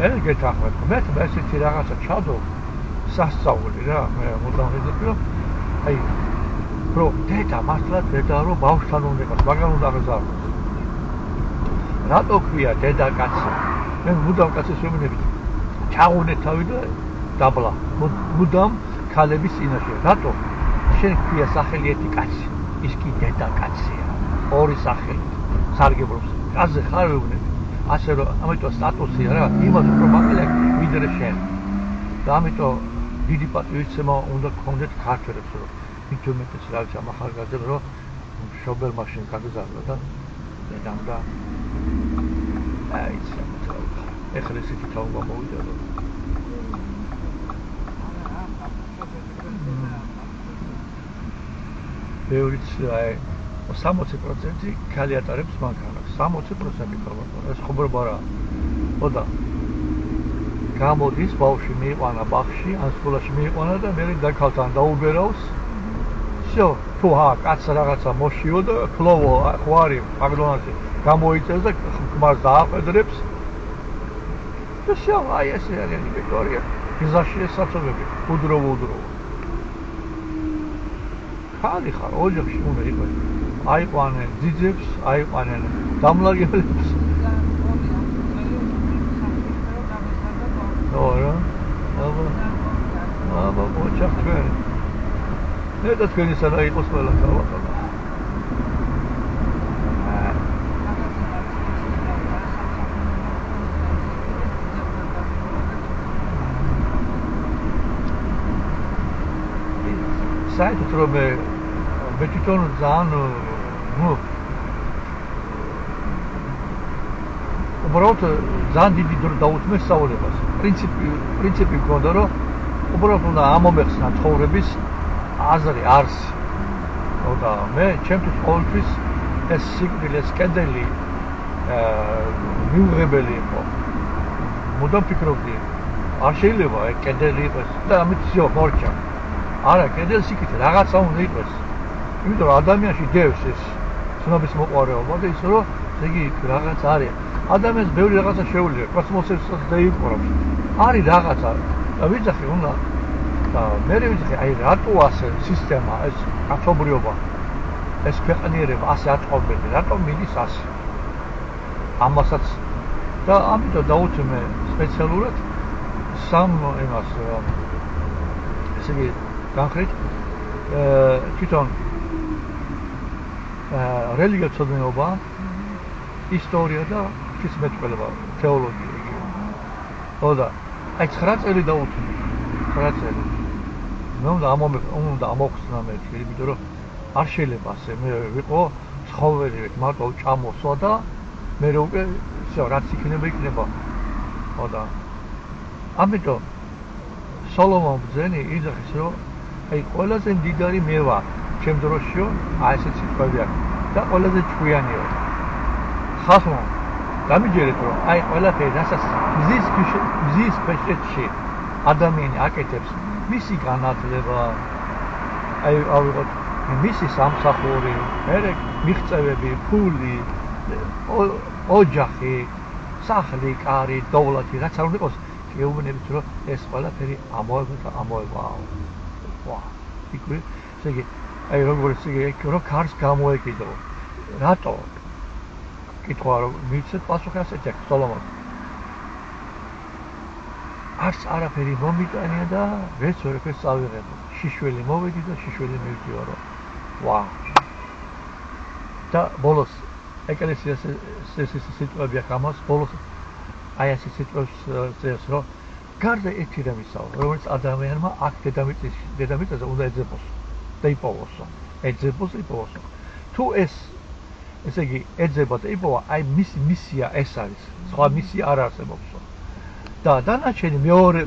ეგეთ ახლა მე ესეთი რაღაცა ჩადო სასწაული რა მე მოდაღიზები რომ აი რომ დედა მართლა დედა რომ ბავშვთან უნდა იყოს მაგან უნდა აღზარდოს რატო ქვია დედა კაცი მე მუდამ კაცის ვეუბნებით ჩაუნე თავი და დაბლა მუდამ ქალების წინაშე რატო შენ ქვია სახელი ერთი კაცი ის კი დედა კაცია ორი სახელი სარგებლობს კაცზე ხარ ვეუბნები ასე რომ ამიტომ სტატუსია რა იმას უფრო მაგალე ვიდრე შენ და ამიტომ დიდი პატრიოტიზმი უნდა გქონდეთ ქართველებს რომ მithumetes რაც ამ ახალგაზრდებს რომ შობელ მაშინ გაგზავნა და დედამ და აი ეხლა ისეთი თაობა მოვიდა რომ ბევრიც აი 60% ქალი ატარებს მანქანას 60% ხალხო ეს ხუბრობა რა ხოდა გამოდის ბავშვი მიიყვანა ბაღში ან სკოლაში მიიყვანა და მე დაკავთან დაუბერავს всё თუ კაცს რაღაცა მოშიო და ქლოვო ხვარი პაგლონაში გამოიწევს და ხმარს დააყედრებს და всё აი ესე არის ვიქტორია გზაში ესაცობები უდროვო ხალი ხარ ოჯახში უნდა იყოს აიყვანენ ძიძებს აიყვანენ დამლაგებელებს ნორა აბა ოჯახი და თქვენი სადა იყოს ყველა ხალხი საერთოდ რომ მე თვითონ ძალიან უბრალოდ ძალიან დიდი დრო დაუთმე სწავლებას პრინციპი მქონდა რომ უბრალოდ უნდა ამომეხსნა ცხოვრების აზრი არსი და მე ჩემთვის ყოველთვის ეს სიკვდილი ეს კედელი მიუღებელი იყო მუდამ ფიქრობდი არ შეიძლება ეს კედელი იყოს და ამით всё მორჩა არა კედელს იქით რაღაცა უნდა იყოს იმიტომ რომ ადამიანში დევს ეს ცნობის მოყვარეობა და ის რომ იგი რაღაც არის ადამიანს ბევრი რაღაცა შეუძლია კოსმოსსაც დაიპყრობს არის რაღაცა და ვიცი უნდა და მე ვიცი აი რატო ასე სისტემა ეს კაცობრიობა ეს ქვეყნიერება ასე აწყობილი რატო მიდის ასე ამასაც და ამიტომ დაუცემე სპეციალურად სამ იმას ესე იგი განხრით თვითონ რელიგიურ ცოდნეობა ისტორია და ფიზმეტყველება თეოლოგია იგი ხოდა აი 9 წელი დაუცემე 9 წელი მე უნდა ამოხსნა მე იმიტომ რომ არ შეიძლება ასე მე ვიყო ცხოველი მარტო ჭამოსვა და მე უკვე всё რაც იქნება ხოდა ამიტომ სოლომონ ბრძენი იძახის რომ აი ყველაზე მდიდარი მე ვარ ჩემ დროშიო აი ესეც სიტყვები აქვს და ყველაზე ჭკვიანიო ხალხო გამიჯერეთ რომ აი ყველაფერი რასაც მზის ქვეშეთში ადამიანი აკეთებს მისი განათლება აი ავიღოთ მისი სამსახური მერე მიღწევები ფული ოჯახი სახლი კარი დოვლათი რაც არ უნდა იყოს გეუბნებით რომ ეს ყველაფერი ამოებაა ვა იქ ესე იგი აი როგორც იგი რომ კარს გამოეკიდო რატო კითხვა რომ მიცეთ პასუხი ასეთი აქვს სოლომონს არც არაფერი მომიტანია და ვერც ვერაფერს წავიღებო შიშველი მოვედი და შიშველი მივდივარო ვა და ბოლოს ეკლესიას ეს სიტყვები აქვს ამას ბოლოს აი ეს სიტყვებს წერს რომ გარდა ერთი რამისა რომელიც ადამიანმა აქ დედამიწაზე უნდა ეძებოს და იპოვოსო თუ ესე იგი ეძება და იპოვა აი მისი მისია ეს არის სხვა მისია არ არსებობს და დანარჩენი მეორე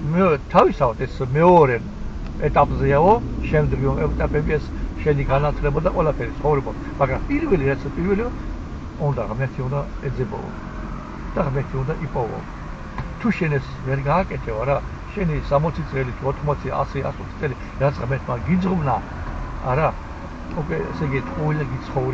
თავისთავად ეს მეორე ეტაპზეაო შემდგომი ეტაპები ეს შენი განათლება და ყველაფერი ცხოვრება მაგრამ პირველი უნდა ღმერთი უნდა ეძებო და ღმერთი უნდა იპოვო თუ შენ ეს ვერ გააკეთებო რა შენი 60 წელი 80 100 წელი რაც ღმერთმა გიძღვნა არა უკვე ესე იგი ყოველი გიცხოვრი